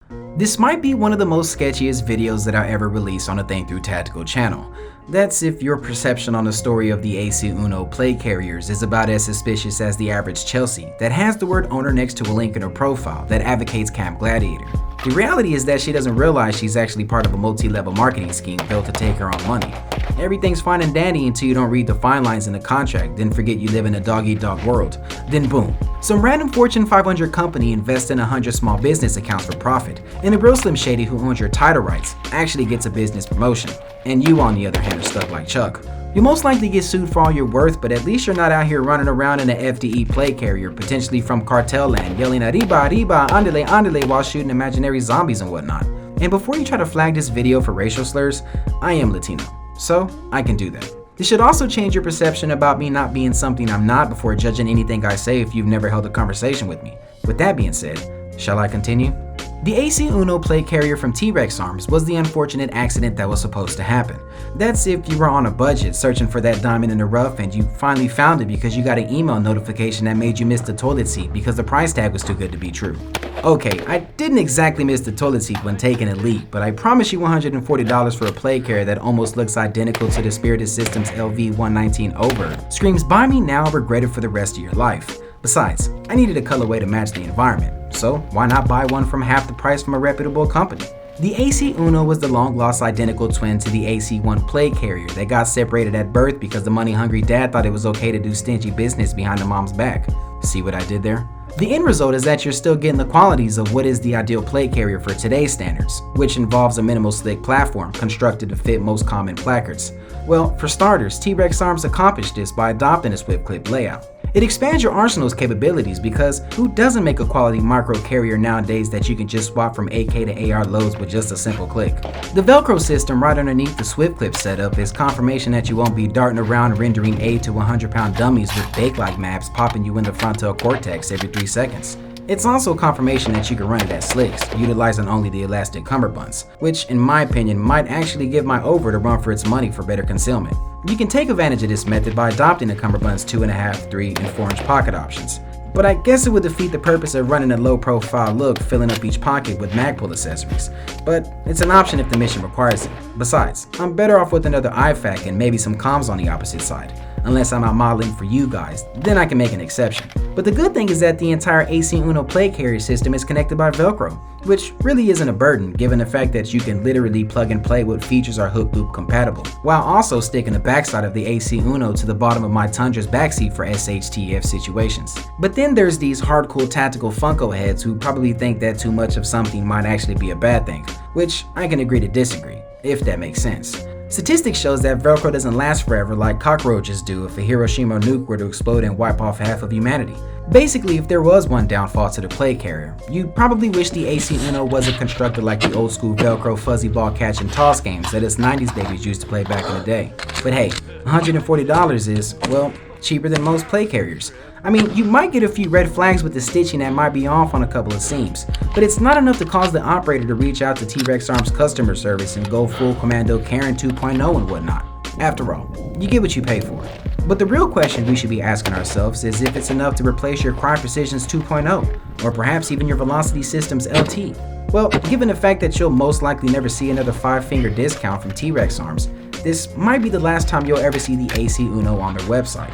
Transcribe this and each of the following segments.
This might be one of the most sketchiest videos that I ever released on the Think Through Tactical channel. That's if your perception on the story of the AC Uno plate carriers is about as suspicious as the average Chelsea that has the word owner next to a link in her profile that advocates Camp Gladiator. The reality is that she doesn't realize she's actually part of a multi-level marketing scheme built to take her own money. Everything's fine and dandy until you don't read the fine lines in the contract, then forget you live in a dog-eat-dog world. Then boom, some random Fortune 500 company invests in 100 small business accounts for profit, and a real Slim Shady who owns your title rights actually gets a business promotion, and you on the other hand are stuck like Chuck. You'll most likely get sued for all your worth, but at least you're not out here running around in an FDE plate carrier, potentially from cartel land, yelling arriba, arriba, andale, andale while shooting imaginary zombies and whatnot. And before you try to flag this video for racial slurs, I am Latino, so I can do that. This should also change your perception about me not being something I'm not before judging anything I say if you've never held a conversation with me. With that being said, shall I continue? The AC Uno plate carrier from T-Rex Arms was the unfortunate accident that was supposed to happen. That's if you were on a budget searching for that diamond in the rough and you finally found it because you got an email notification that made you miss the toilet seat because the price tag was too good to be true. Okay, I didn't exactly miss the toilet seat when taking a leak, but I promise you $140 for a plate carrier that almost looks identical to the Spirited Systems LV-119 Over screams buy me now, regret it for the rest of your life. Besides, I needed a colorway to match the environment, so why not buy one from half the price from a reputable company? The AC Uno was the long-lost identical twin to the AC-1 plate carrier that got separated at birth because the money-hungry dad thought it was okay to do stingy business behind the mom's back. See what I did there? The end result is that you're still getting the qualities of what is the ideal plate carrier for today's standards, which involves a minimal slick platform constructed to fit most common placards. Well, for starters, T-Rex Arms accomplished this by adopting a swift clip layout. It expands your arsenal's capabilities because who doesn't make a quality micro carrier nowadays that you can just swap from AK to AR loads with just a simple click? The Velcro system right underneath the swift clip setup is confirmation that you won't be darting around rendering 8 to 100-pound dummies with bake-like maps popping you in the frontal cortex every 3 seconds. It's also confirmation that you can run it at slicks, utilizing only the elastic cummerbunds, which in my opinion might actually give my Over the run for its money for better concealment. You can take advantage of this method by adopting the cummerbund's 2.5, 3, and 4-inch pocket options. But I guess it would defeat the purpose of running a low-profile look, filling up each pocket with mag pull accessories. But it's an option if the mission requires it. Besides, I'm better off with another IFAK and maybe some comms on the opposite side. Unless I'm out modeling for you guys, then I can make an exception. But the good thing is that the entire AC Uno plate carrier system is connected by Velcro, which really isn't a burden given the fact that you can literally plug and play what features are hook loop compatible, while also sticking the backside of the AC Uno to the bottom of my Tundra's backseat for SHTF situations. But then there's these hardcore tactical Funko heads who probably think that too much of something might actually be a bad thing, which I can agree to disagree, if that makes sense. Statistics shows that Velcro doesn't last forever like cockroaches do if a Hiroshima nuke were to explode and wipe off half of humanity. Basically, if there was one downfall to the plate carrier, you'd probably wish the AC Uno wasn't constructed like the old school Velcro fuzzy ball catch and toss games that us 90s babies used to play back in the day. But hey, $140 is, well, cheaper than most plate carriers. I mean, you might get a few red flags with the stitching that might be off on a couple of seams, but it's not enough to cause the operator to reach out to T-Rex Arms customer service and go full Commando Karen 2.0 and whatnot. After all, you get what you pay for. But the real question we should be asking ourselves is if it's enough to replace your Crime Precisions 2.0, or perhaps even your Velocity Systems LT. Well, given the fact that you'll most likely never see another 5-finger discount from T-Rex Arms, this might be the last time you'll ever see the AC Uno on their website.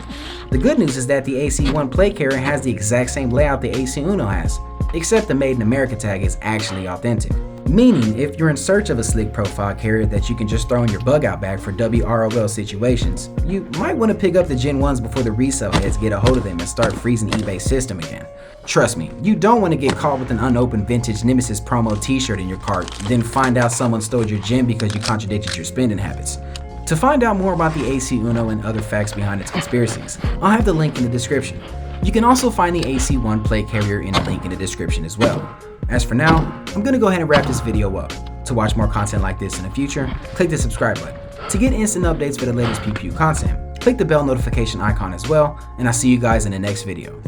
The good news is that the AC-1 plate carrier has the exact same layout the AC Uno has, except the Made in America tag is actually authentic. Meaning, if you're in search of a slick profile carrier that you can just throw in your bug out bag for WROL situations, you might want to pick up the Gen 1s before the resale heads get a hold of them and start freezing eBay's system again. Trust me, you don't want to get caught with an unopened vintage Nemesis promo t-shirt in your cart, then find out someone stole your gem because you contradicted your spending habits. To find out more about the AC Uno and other facts behind its conspiracies, I'll have the link in the description. You can also find the AC-1 plate carrier in the link in the description as well. As for now, I'm going to go ahead and wrap this video up. To watch more content like this in the future, click the subscribe button. To get instant updates for the latest PPU content, click the bell notification icon as well, and I'll see you guys in the next video.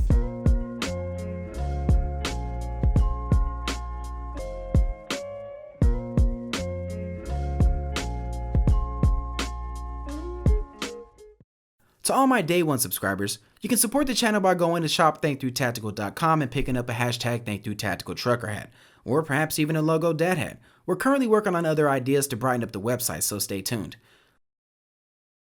To all my day one subscribers, you can support the channel by going to shopthinkthroughtactical.com and picking up a hashtag ThinkThroughTacticalTrucker hat. or perhaps even a logo dad hat. We're currently working on other ideas to brighten up the website, so stay tuned.